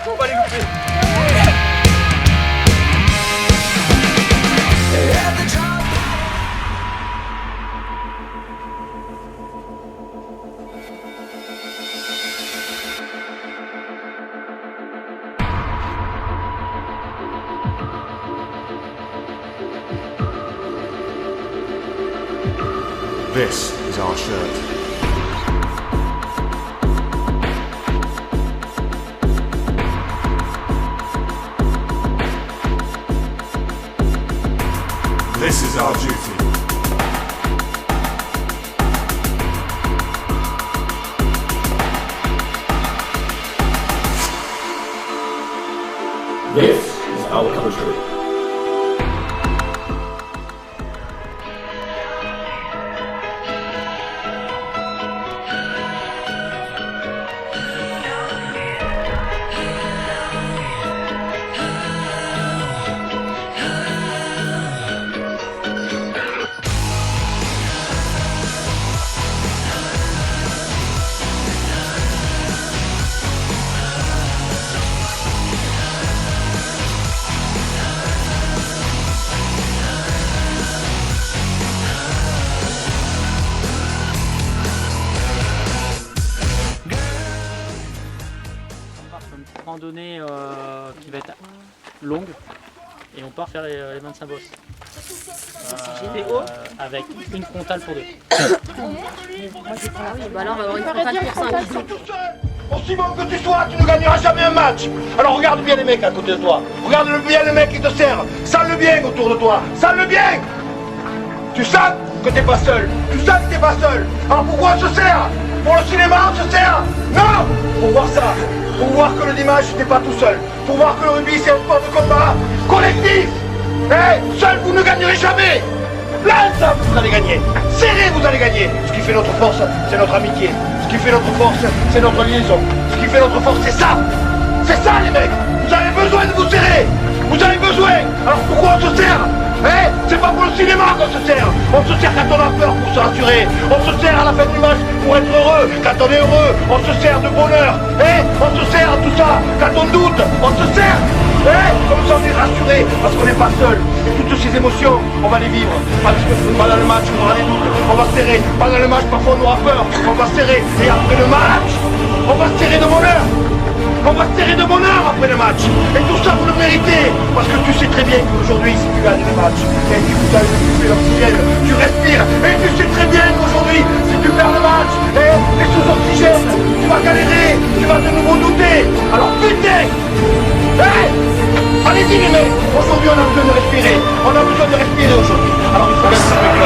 on va les louper. This is our shirt. This is our duty. This is our country. Une randonnée qui va être longue et on part faire les 25 bosses. Avec une frontale pour deux. Bah là on va avoir une frontale pour 5. Aussi bon que tu sois, tu ne gagneras jamais un match. Alors regarde bien les mecs à côté de toi. Regarde bien le mec qui te sert. Sale le bien autour de toi. Sale le bien. Tu sens que t'es pas seul. Tu sens que t'es pas seul. Alors pourquoi on se sert? Pour le cinéma on se sert? Non. Pour voir ça. Pour voir que le dimanche t'es pas tout seul. Pour voir que le rugby c'est un sport de combat collectif. Seul vous ne gagnerez jamais. Là ensemble vous allez gagner. Serré vous allez gagner. Ce qui fait notre force c'est notre amitié. Ce qui fait notre force c'est notre liaison. Ce qui fait notre force c'est ça. C'est ça les mecs. Vous avez besoin de vous serrer. Vous avez besoin. Alors pourquoi on se serre? C'est pas pour le cinéma qu'on se sert. On se sert quand on a peur pour se rassurer. On se sert à la fin du match pour être heureux. Quand on est heureux, on se sert de bonheur. On se sert à tout ça. Quand on doute, on se sert. Comme ça on est rassuré parce qu'on n'est pas seul. Et toutes ces émotions, on va les vivre. Parce que pendant le match, on aura des doutes. On va se serrer. Pendant le match, parfois on aura peur. On va se serrer. Et après le match, on va se serrer de bonheur. On va se serrer de bonheur après le match. Et tout ça vous le méritez. Parce que tu sais très bien qu'aujourd'hui si tu gagnes le match, et tu fais l'oxygène, tu respires. Et tu sais très bien qu'aujourd'hui si tu perds le match, et sous oxygène, tu vas galérer, tu vas de nouveau douter. Alors putain, allez-y les mecs. Aujourd'hui on a besoin de respirer. On a besoin de respirer aujourd'hui. Alors il faut mettre ça avec